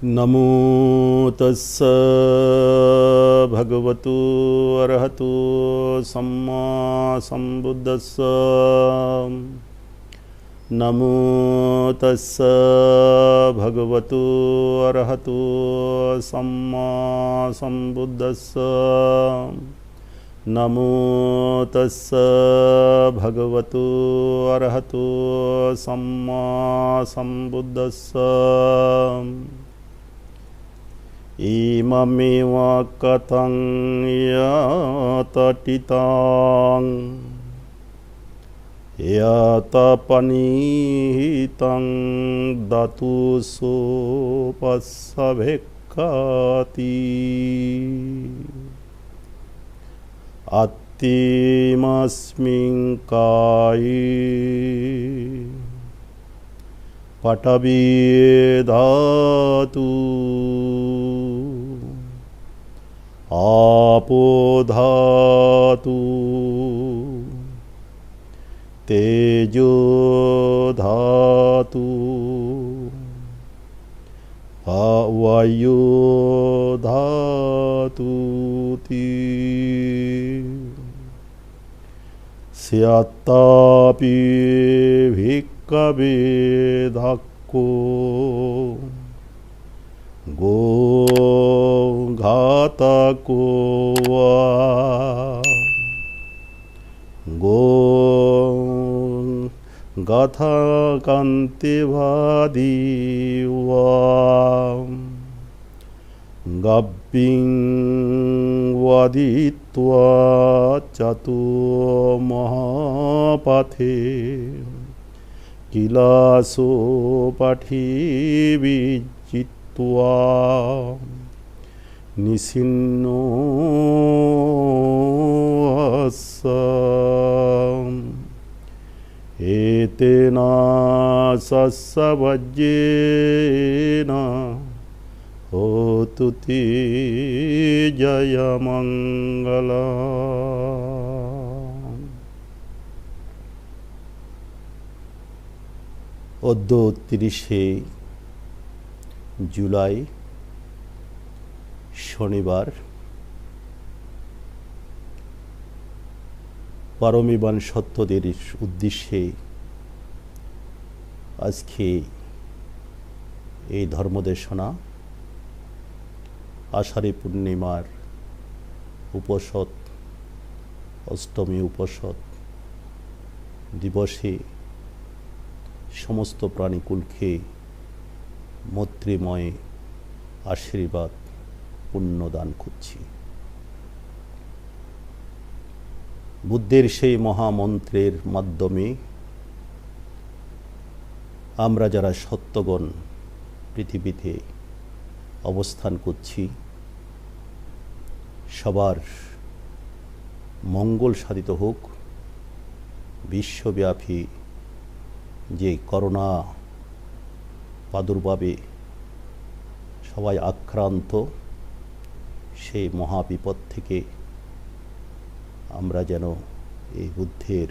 नमो तस्स भगवतो अरहतो सम्मा सम्बुद्धस्स। नमो तस्स भगवतो अरहतो सम्मा सम्बुद्धस्स। नमो तस्स भगवतो अरहतो सम्मा सम्बुद्धस्स। इममेव कथं यतटितां यतपनीतं दतुसोपस्सभेक्खाति अत्तिमस्मिन् काये पटवी धातु आपो धातु तेजो धातु वायु धातुति स्यात्तापि भिक्खवे धक्को गो घातको वा गो गथकान्तिवादी वा गब्बिं वदित्वा चतुर्महापथे किलासो पठिविजित्वा निसिन्नो एतेन सस्सवज्येन होतु ते जयमङ्गलम्। অদ্য 30শে জুলাই শনিবার পারমিবান সত্যদের উদ্দেশ্যে আজকে এই ধর্মদেশনা আষাঢ়ী পূর্ণিমার উপসৎ অষ্টমী উপসৎ দিবসে সমস্ত প্রাণীকুলকে মৈত্রীময় আশীর্বাদ পুণ্যদান করছি। বুদ্ধের সেই মহামন্ত্রের মাধ্যমে আমরা যারা সত্যগণ পৃথিবীতে অবস্থান করছি সবার মঙ্গল সাধিত হোক। বিশ্বব্যাপী যে করোনা প্রাদুর্ভাবে সবাই আক্রান্ত, সেই মহাবিপদ থেকে আমরা যেন এই বুদ্ধের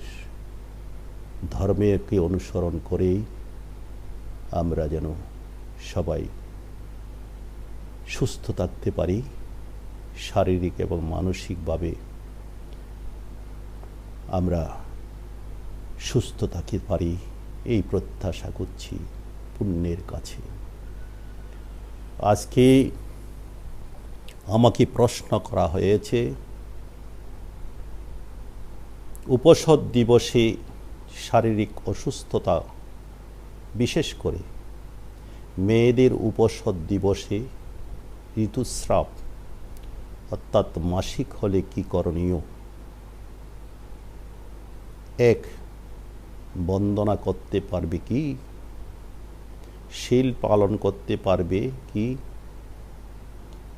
ধর্মকে অনুসরণ করেই আমরা যেন সবাই সুস্থ থাকতে পারি, শারীরিক এবং মানসিকভাবে আমরা সুস্থ থাকতে পারি, এই প্রত্যাশা করছি পুণ্যের কাছে। আজকে আমাকে প্রশ্ন করা হয়েছে, উপসৎ দিবসে শারীরিক অসুস্থতা, বিশেষ করে মেয়েদের উপসৎ দিবসে ঋতুস্রাব অর্থাৎ মাসিক হলে কি করণীয়? এক, বন্দনা করতে পারবে কি? শীল পালন করতে পারবে কি?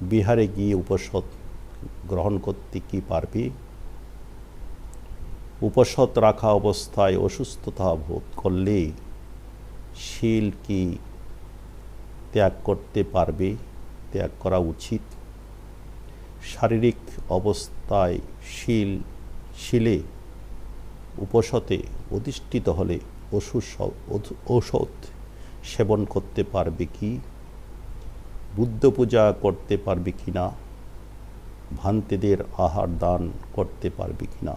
বিহারে গিয়ে উপসৎ গ্রহণ করতে কি পারবে? উপসৎ রাখা অবস্থায় অসুস্থতা বোধ করলে শীল কি ত্যাগ করতে পারবে? ত্যাগ করা উচিত। শারীরিক অবস্থায় শিলে উপসতে অধিষ্ঠিত হলে ঔষধ সেবন করতে পারবে কি? বুদ্ধ পূজা করতে পারবে কিনা, ভান্তেদের আহার দান করতে পারবে কিনা,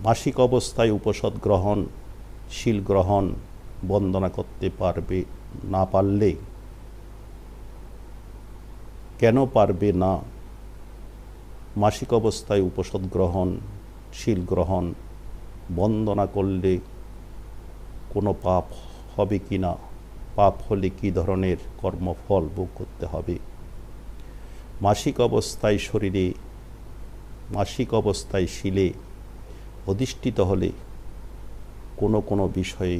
মাসিক অবস্থায় উপসদ গ্রহণ, শীল গ্রহণ, বন্দনা করতে পারবে না পারলে কেন পারবে না, মাসিক অবস্থায় উপসদ গ্রহণ, শীল গ্রহণ, বন্দনা করলে কোনো পাপ হবে কি না, পাপ হলে কী ধরনের কর্মফল ভোগ করতে হবে, মাসিক অবস্থায় শরীরে, মাসিক অবস্থায় শীলে অধিষ্ঠিত হলে কোনো বিষয়ে,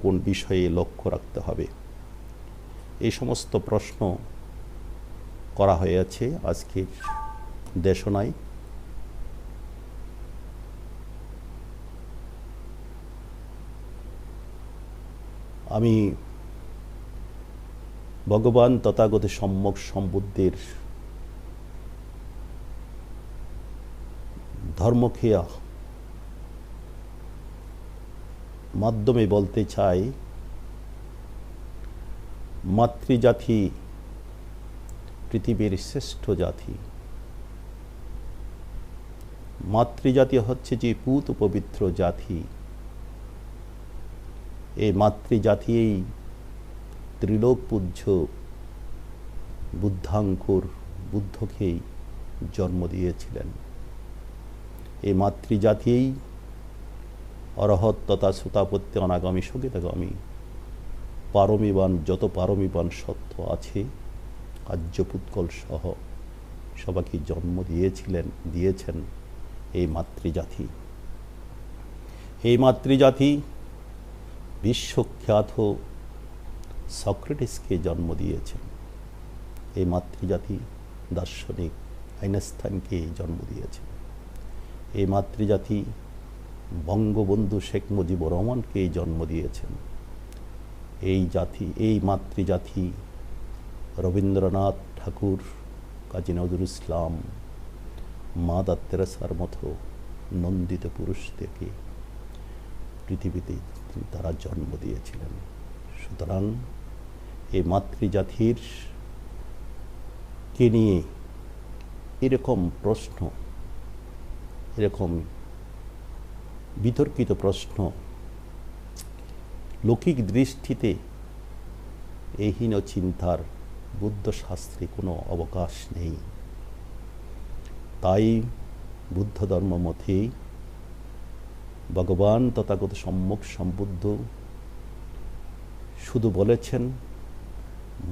কোন বিষয়ে লক্ষ্য রাখতে হবে, এই সমস্ত প্রশ্ন করা হয়েছে আজকের দেশনায়। আমি ভগবান তথাগত সম্যক সম্বুদ্ধের ধর্মক্রিয়া মাধ্যমে বলতে চাই, মাতৃজাতি পৃথিবীর শ্রেষ্ঠ জাতি। মাতৃজাতি হচ্ছে যে পূত পবিত্র জাতি, এই মাতৃজাতিই ত্রিলোক পূজ্য বুদ্ধাঙ্কুর বুদ্ধকেই জন্ম দিয়েছিলেন। এই মাতৃজাতিই অরহত তথা সুতাপত্য অনাগামী সঙ্গীতাগামী পারমিবান, যত পারমিবান সত্য আছে আর্যপুৎকল সহ সবাইকে জন্ম দিয়েছেন এই মাতৃজাতি। এই মাতৃজাতি বিশ্বখ্যাত সক্রেটিসকে জন্ম দিয়েছেন। এই মাতৃজাতি দার্শনিক আইনস্টাইনকে জন্ম দিয়েছেন। এই মাতৃজাতি বঙ্গবন্ধু শেখ মুজিবুর রহমানকে জন্ম দিয়েছেন। এই মাতৃজাতি রবীন্দ্রনাথ ঠাকুর, কাজী নজরুল ইসলাম, মাদার তেরেসার মতো নন্দিত পুরুষদেরকে পৃথিবীতে তারা জন্ম দিয়েছিলেন। সুতরাং এই মাতৃজাতির কে নিয়ে এরকম প্রশ্ন, এরকম বিতর্কিত প্রশ্ন লৌকিক দৃষ্টিতে এই হীন চিন্তার বুদ্ধ শাস্ত্রে কোনো অবকাশ নেই। তাই বুদ্ধ ধর্ম মতে ভগবান তথাগত সম্যক সম্বুদ্ধ শুধু বলেছেন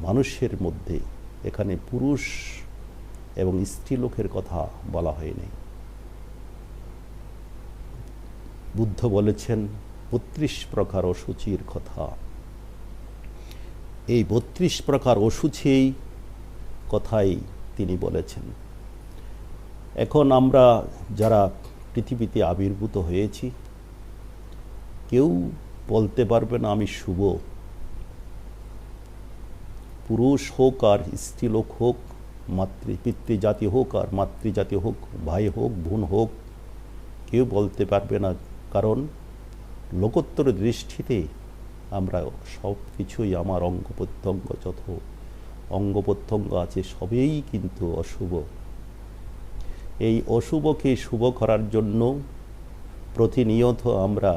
মানুষের মধ্যে, এখানে পুরুষ এবং স্ত্রীলোকের কথা বলা হয়নি। বুদ্ধ বলেছেন ৩২ প্রকার অশুচির কথা। এই ৩২ প্রকার অশুচি কথাই তিনি বলেছেন। এখন আমরা যারা পৃথিবীতে আবির্ভূত হয়েছি, কেউ বলতে পারবে না আমি শুভ। পুরুষ হোক আর স্ত্রীলোক হোক, পিতৃজাতি হোক আর মাতৃজাতি হোক, ভাই হোক বোন হোক, কেউ বলতে পারবে না। কারণ লোকোত্তর দৃষ্টিতে আমরা সব কিছুই, আমার অঙ্গ প্রত্যঙ্গ যত অঙ্গ প্রত্যঙ্গ আছে সবই কিন্তু অশুভ। এই অশুভকে শুভ করার জন্য প্রতিনিয়ত আমরা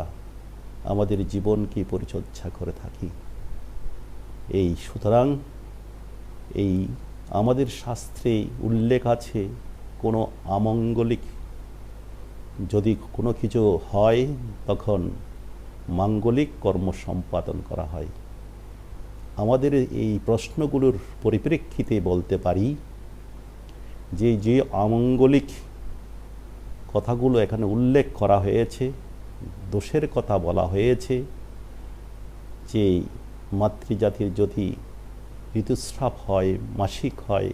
আমাদের জীবনকে পরিচর্যা করে থাকি। এই সুতরাং এই আমাদের শাস্ত্রে উল্লেখ আছে, কোনো অমঙ্গলিক যদি কোনো কিছু হয় তখন মাঙ্গলিক কর্ম সম্পাদন করা হয়। আমাদের এই প্রশ্নগুলোর পরিপ্রেক্ষিতে বলতে পারি যে অমঙ্গলিক কথাগুলো এখানে উল্লেখ করা হয়েছে, দোষের কথা বলা হয়েছে, যে মাতৃজাতির যদি ঋতুস্রাব হয়, মাসিক হয়,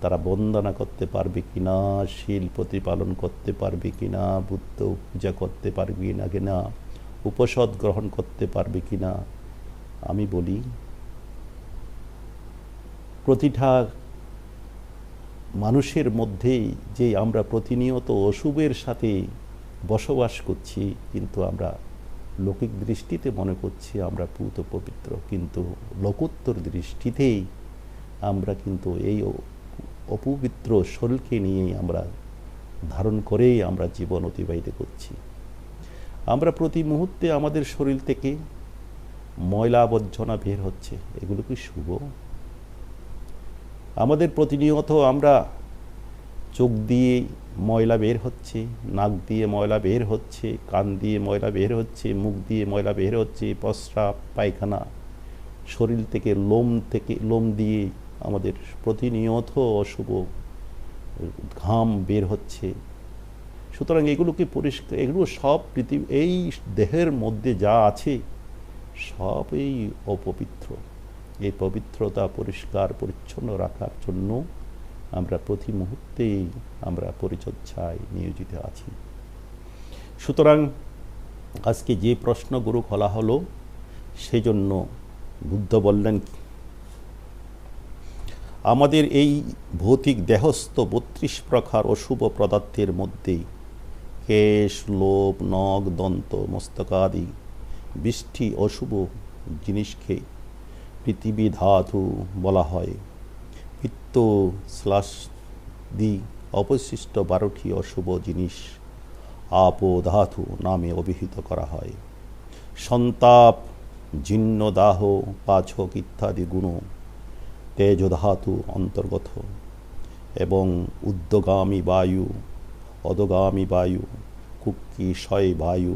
তারা বন্দনা করতে পারবে কিনা, শীল প্রতিপালন করতে পারবে কিনা, বুদ্ধ পূজা করতে পারবে কিনা, উপসদ গ্রহণ করতে পারবে কিনা। আমি বলি প্রতিটা মানুষের মধ্যেই যে আমরা প্রতিনিয়ত অশুভের সাথে বসবাস করছি, কিন্তু আমরা লৌকিক দৃষ্টিতে মনে করছি আমরা পূত পবিত্র অপবিত্র, কিন্তু লোকোত্তর দৃষ্টিতেই আমরা কিন্তু এই অপবিত্র শরীরকে নিয়েই আমরা ধারণ করেই আমরা জীবন অতিবাহিত করছি। আমরা প্রতি মুহূর্তে আমাদের শরীর থেকে ময়লা আবর্জনা বের হচ্ছে, এগুলো কি শুভ? আমাদের প্রতিনিয়ত আমরা চোখ দিয়ে ময়লা বের হচ্ছে, নাক দিয়ে ময়লা বের হচ্ছে, কান দিয়ে ময়লা বের হচ্ছে, মুখ দিয়ে ময়লা বের হচ্ছে, প্রস্রাব পায়খানা, শরীর থেকে লোম দিয়ে আমাদের প্রতিনিয়ত অশুভ ঘাম বের হচ্ছে। সুতরাং এগুলোকে পরিষ্কার, এগুলো সব পৃথিবী, এই দেহের মধ্যে যা আছে সব এই অপবিত্র। এই পবিত্রতা পরিষ্কার পরিচ্ছন্ন রাখার জন্য আমরা প্রতি মুহূর্তেই আমরা পরিচর্যায় নিয়োজিত আছি। সুতরাং আজকে যে প্রশ্নগুলো খোলা হলো, সেই জন্য বুদ্ধ বললেন, আমাদের এই ভৌতিক দেহস্থ 32 প্রকার অশুভ পদার্থের মধ্যেই কেশ, লোভ, নখ, দন্ত, মস্তকাদি 20টি অশুভ জিনিসকে পৃথিবী ধাতু বলা হয়। পিত্ত শ্লাষ্দি অবশিষ্ট 12টি অশুভ জিনিস আপো ধাতু নামে অভিহিত করা হয়। সন্তাপ, জীর্ণদাহ, পাচক ইত্যাদি গুণ তেজ ধাতু অন্তর্গত, এবং ঊর্ধ্বগামী বায়ু, অধোগামী বায়ু, কুক্ষিশয় বায়ু,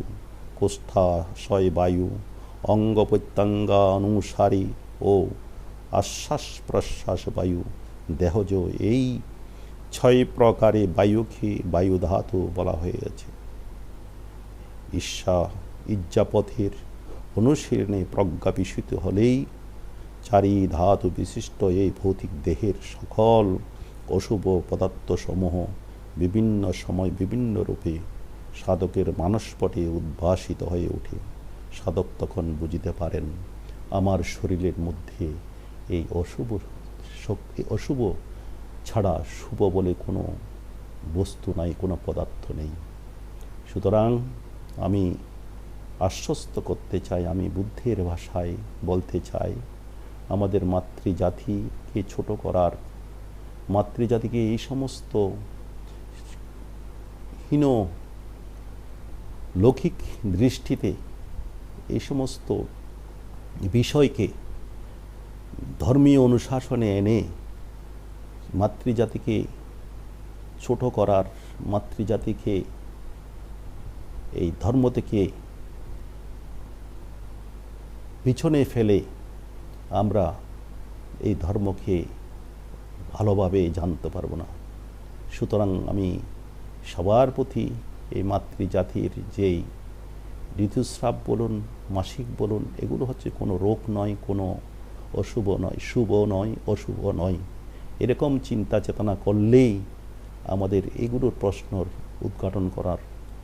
কোষ্ঠাশয় বায়ু, অঙ্গ প্রত্যঙ্গানুসারী ও আশ্বাস প্রশ্বাস বায়ু, দেহজ, এই 6 প্রকারে বায়ুকে বায়ু ধাতু বলা হয়েছে। ইচ্ছাপথের অনুশীলনে প্রজ্ঞা বিশুদ্ধ হলেই 4 ধাতু বিশিষ্ট এই ভৌতিক দেহের সকল অশুভ পদার্থসমূহ বিভিন্ন সময় বিভিন্ন রূপে সাধকের মানসপটে উদ্ভাসিত হয়ে ওঠে। সাধক তখন বুঝিতে পারেন, আমার শরীরের মধ্যে এই অশুভ ছাড়া শুভ বলে কোনো বস্তু নাই, কোনো পদার্থ নেই। সুতরাং আমি আশ্বস্ত করতে চাই, আমি বুদ্ধের ভাষায় বলতে চাই, আমাদের মাতৃজাতিকে ছোট করার, মাতৃজাতিকে এই সমস্ত হীন লৌকিক দৃষ্টিতে এই সমস্ত বিষয়কে ধর্মীয় অনুশাসনে এনে মাতৃজাতিকে ছোট করার, মাতৃজাতিকে এই ধর্ম থেকে পিছনে ফেলে আমরা এই ধর্মকে ভালোভাবে জানতে পারবো না। সুতরাং আমি সবার প্রতি এই মাতৃজাতির যেই ঋতুস্রাব বলুন, মাসিক বলুন, এগুলো হচ্ছে কোনো রোগ নয়, কোনো অশুভ নয়, শুভ নয়, অশুভ নয়, এরকম চিন্তা চেতনা করলেই আমাদের এগুলোর প্রশ্নর উদ্ঘাটন করার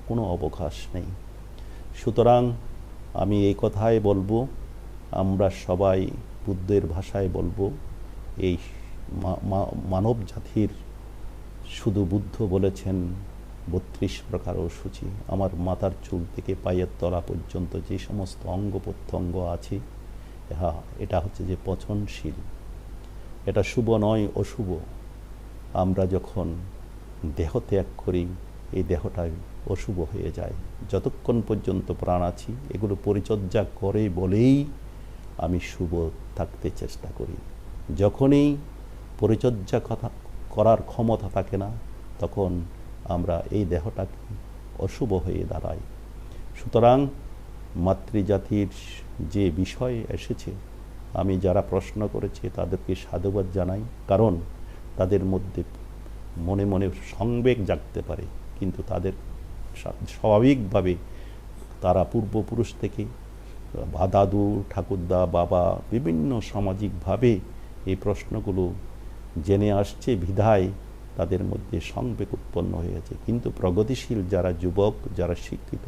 কোনো অবকাশ নেই। সুতরাং আমি এই কথাই বলবো, আমরা সবাই বুদ্ধের ভাষায় বলবো, এই মানব জাতির শুধু বুদ্ধ বলেছেন 32 প্রকার অশুচি। আমার মাথার চুল থেকে পায়ের তলা পর্যন্ত যে সমস্ত অঙ্গ প্রত্যঙ্গ আছে, এটা হচ্ছে যে পচনশীল, এটা শুভ নয়, অশুভ। আমরা যখন দেহ ত্যাগ করি, এই দেহটাই অশুভ হয়ে যায়। যতক্ষণ পর্যন্ত প্রাণ আছি এগুলো পরিচর্যা করে বলেই আমি শুভ থাকতে চেষ্টা করি। যখনই পরিচর্যা করার ক্ষমতা থাকে না, তখন আমরা এই দেহটাকে অশুভ হয়ে দাঁড়াই। সুতরাং মাতৃজাতির যে বিষয় এসেছে, আমি যারা প্রশ্ন করেছে তাদেরকে সাধুবাদ জানাই, কারণ তাদের মধ্যে মনে মনে সংবেগ জাগতে পারে, কিন্তু তাদের স্বাভাবিকভাবে তারা পূর্বপুরুষ থেকে দাদু, ঠাকুরদা, বাবা বিভিন্ন সামাজিকভাবে এই প্রশ্নগুলো জেনে আসছে বিধায় তাদের মধ্যে সংবেগ উৎপন্ন হয়েছে। কিন্তু প্রগতিশীল যারা যুবক, যারা শিক্ষিত,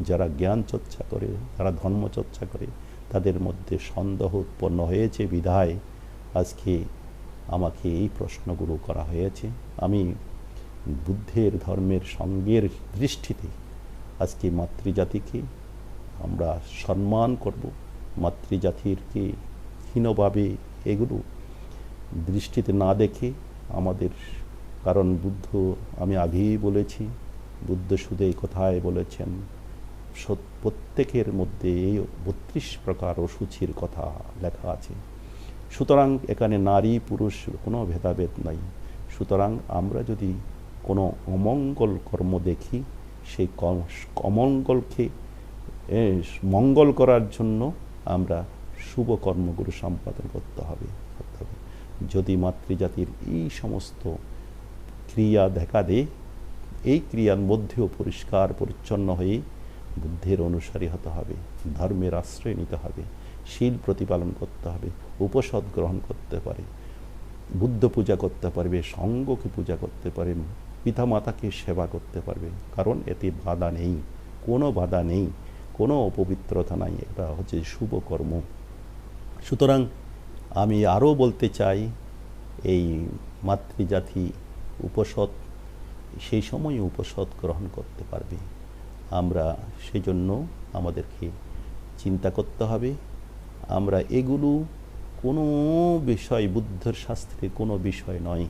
যারা জ্ঞান চর্চা করে, যারা ধর্ম চর্চা করে, তাদের মধ্যে সন্দেহ উৎপন্ন হয়েছে বিধায় আজকে আমাকে এই প্রশ্নগুলো করা হয়েছে। আমি বুদ্ধের ধর্মের সঙ্গের দৃষ্টিতে আজকে মাতৃজাতিকে আমরা সম্মান করব, মাতৃজাতিরকে হীনভাবে এগুলো দৃষ্টিতে না দেখে আমাদের, কারণ বুদ্ধ, আমি আগেই বলেছি, বুদ্ধ শুধু এই কথায় বলেছেন প্রত্যেকের মধ্যে এই 32 প্রকার অসুচির কথা লেখা আছে। সুতরাং এখানে নারী পুরুষ কোনো ভেদাভেদ নাই। সুতরাং আমরা যদি কোনো অমঙ্গল কর্ম দেখি, সেই অমঙ্গলকে মঙ্গল করার জন্য আমরা শুভ কর্মগুলো সম্পাদন করতে হবে। যদি মাতৃজাতির এই সমস্ত ক্রিয়া দেখা দেয়, এই ক্রিয়ার মধ্যেও পরিষ্কার পরিচ্ছন্ন হয়ে বুদ্ধের অনুসারী হতে হবে, ধর্মের আশ্রয় নিতে হবে, শীল প্রতিপালন করতে হবে, উপসদ গ্রহণ করতে পারে, বুদ্ধ পূজা করতে পারবে, সঙ্গকে পূজা করতে পারে, পিতামাতাকে সেবা করতে পারবে, কারণ এতে বাধা নেই, কোনো বাধা নেই, কোনো অপবিত্রতা নাই, এটা হচ্ছে শুভ কর্ম। সুতরাং আমি আরও বলতে চাই, এই মাতৃজাতি উপসদ সেই সময় উপসদ গ্রহণ করতে পারবে। আমরা সেই জন্য আমাদেরকে চিন্তা করতে হবে, আমরা এগুলো কোনো বিষয়, বুদ্ধের শাস্ত্রে কোনো বিষয় নয়,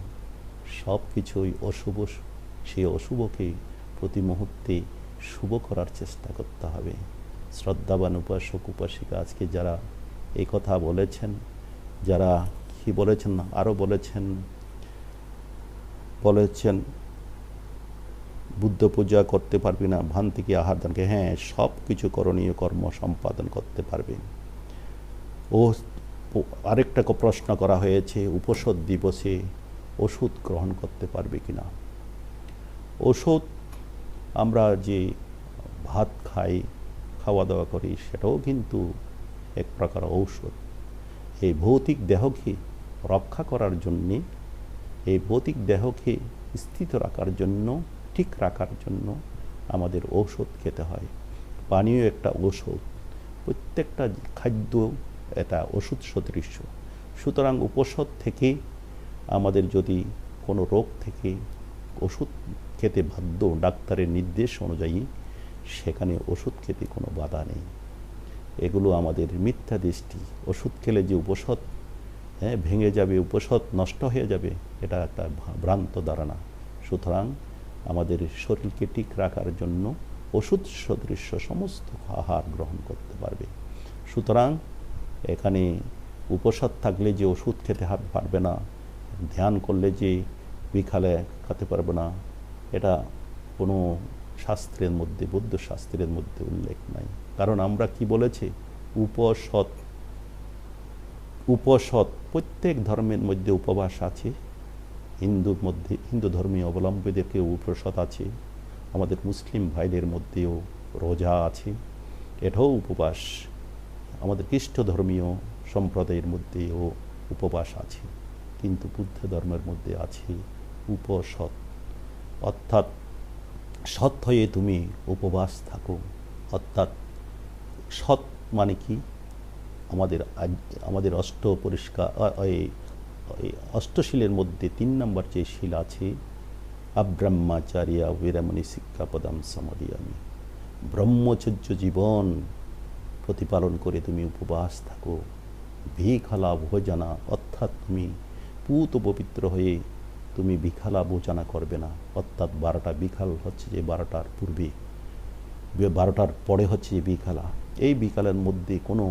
সব কিছুই অশুভ, সেই অশুভকে প্রতি মুহূর্তে শুভ করার চেষ্টা করতে হবে। শ্রদ্ধাবান উপাসক উপাসিকা আজকে যারা এই কথা বলেছেন, যারা কি বলেছেন, আরও বলেছেন বুদ্ধ পূজা করতে পারবি না, ভান থেকে আহার দানকে, হ্যাঁ, সব কিছু করণীয় কর্ম সম্পাদন করতে পারবে। ও আরেকটা প্রশ্ন করা হয়েছে, উপসদ দিবসে ওষুধ গ্রহণ করতে পারবে কিনা। ওষুধ আমরা যে ভাত খাই, খাওয়া দাওয়া করি, সেটাও কিন্তু এক প্রকার ঔষধ। এই ভৌতিক দেহকে রক্ষা করার জন্যে, এই ভৌতিক দেহকে স্থিত রাখার জন্য, ঠিক রাখার জন্য আমাদের ঔষধ খেতে হয়। পানীয় একটা ঔষধ, প্রত্যেকটা খাদ্য এটা ওষুধ সদৃশ্য। সুতরাং উপসদ থেকে আমাদের যদি কোনো রোগ থেকে ওষুধ খেতে বাধ্য, ডাক্তারের নির্দেশ অনুযায়ী, সেখানে ওষুধ খেতে কোনো বাধা নেই। এগুলো আমাদের মিথ্যা দৃষ্টি। ওষুধ খেলে যে উপসদ ভেঙে যাবে, উপসদ নষ্ট হয়ে যাবে, এটা একটা ভ্রান্ত ধারণা। সুতরাং আমাদের শরীরকে ঠিক রাখার জন্য ওষুধ সদৃশ্য সমস্ত আহার গ্রহণ করতে পারবে। সুতরাং এখানে উপসদ থাকলে যে ওষুধ খেতে পারবে না, ধ্যান করলে যে বিকালে খেতে পারবে না, এটা কোনো শাস্ত্রের মধ্যে, বৌদ্ধ শাস্ত্রের মধ্যে উল্লেখ নাই। কারণ আমরা কি বলেছি, উপসদ প্রত্যেক ধর্মের মধ্যে উপবাস আছে। হিন্দুর মধ্যে, হিন্দু ধর্মীয় অবলম্বীদেরকেও উপসদ আছে, আমাদের মুসলিম ভাইদের মধ্যেও রোজা আছে, এটাও উপবাস। আমাদের খ্রিস্ট ধর্মীয় সম্প্রদায়ের মধ্যেও উপবাস আছে, কিন্তু বুদ্ধ ধর্মের মধ্যে আছে উপসদ, অর্থাৎ সৎ হয়ে তুমি উপবাস থাকো। অর্থাৎ সৎ মানে কি, আমাদের অষ্টশীলের মধ্যে 3 নম্বর যে শীল আছে, আব্রহ্মচারিয়া বীরমণি শিক্ষাপদম সমদিয়ামি, ব্রহ্মচর্য জীবন প্রতিপালন করে তুমি উপবাস থাকো। ভিখালা ভোজনা, অর্থাৎ তুমি পূত পবিত্র হয়ে তুমি বিখালা ভোজনা করবে না। অর্থাৎ 12টা বিকাল হচ্ছে যে 12টার পূর্বে, 12টার পরে হচ্ছে যে বিকালা। এই বিকালের মধ্যে কোনো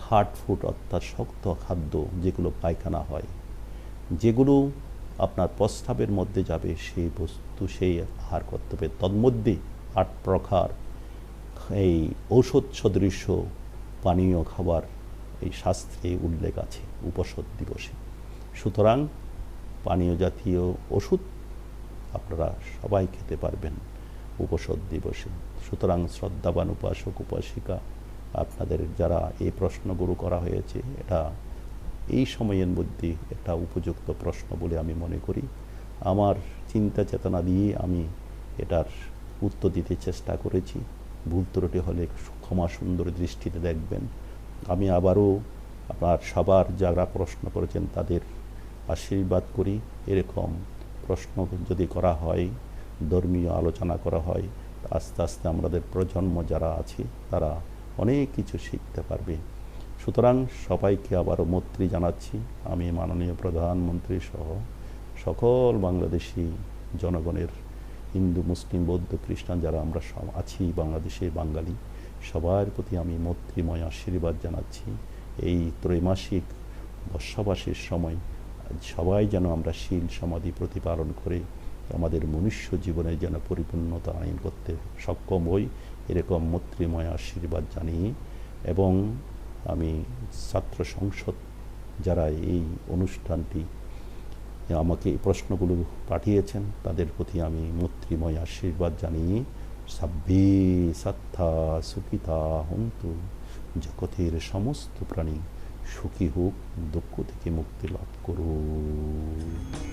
হার্ড ফুড, অর্থাৎ শক্ত খাদ্য যেগুলো পায়খানা হয়, যেগুলো আপনার প্রস্রাবের মধ্যে যাবে, সেই বস্তু সেই আহার করতে হবে। তন্মধ্যে 8 প্রকার এই ঔষধ সদৃশ্য পানীয় খাবার এই শাস্ত্রে উল্লেখ আছে উপসদ দিবসে। সুতরাং পানীয় জাতীয় ওষুধ আপনারা সবাই খেতে পারবেন উপসদ দিবসে। সুতরাং শ্রদ্ধাবান উপাসক উপাসিকা, আপনাদের যারা এই প্রশ্নগুলো করা হয়েছে, এটা এই সময়ের মধ্যে একটা উপযুক্ত প্রশ্ন বলে আমি মনে করি। আমার চিন্তা চেতনা দিয়ে আমি এটার উত্তর দিতে চেষ্টা করেছি। ভুল ত্রুটি হলে ক্ষমা সুন্দর দৃষ্টিতে দেখবেন। আমি আবারও আপনার সবার যারা প্রশ্ন করেছেন তাদের আশীর্বাদ করি। এরকম প্রশ্ন যদি করা হয়, ধর্মীয় আলোচনা করা হয়, আস্তে আস্তে আমাদের প্রজন্ম যারা আছে তারা অনেক কিছু শিখতে পারবে। সুতরাং সবাইকে আবারও মৈত্রী জানাচ্ছি। আমি মাননীয় প্রধানমন্ত্রী সহ সকল বাংলাদেশি জনগণের, হিন্দু মুসলিম বৌদ্ধ খ্রিস্টান যারা আমরা আছি বাংলাদেশে বাঙালি, সবার প্রতি আমি মৈত্রীময় আশীর্বাদ জানাচ্ছি। এই ত্রৈমাসিক বর্ষাবাসের সময় সবাই যেন আমরা শীল সমাধি প্রতিপালন করে আমাদের মনুষ্য জীবনে যেন পরিপূর্ণতা আইন করতে সক্ষম হই, এরকম মৈত্রীময় আশীর্বাদ জানিয়ে, এবং আমি ছাত্র সংসদ যারা এই অনুষ্ঠানটি আমাকে এই প্রশ্নগুলো পাঠিয়েছেন তাদের প্রতি আমি মৈত্রীময় আশীর্বাদ জানিয়ে সাব্বে সত্তা সুখিতা হন্তু, জগতের সমস্ত প্রাণী সুখী হোক, দুঃখ থেকে মুক্তি লাভ করুক।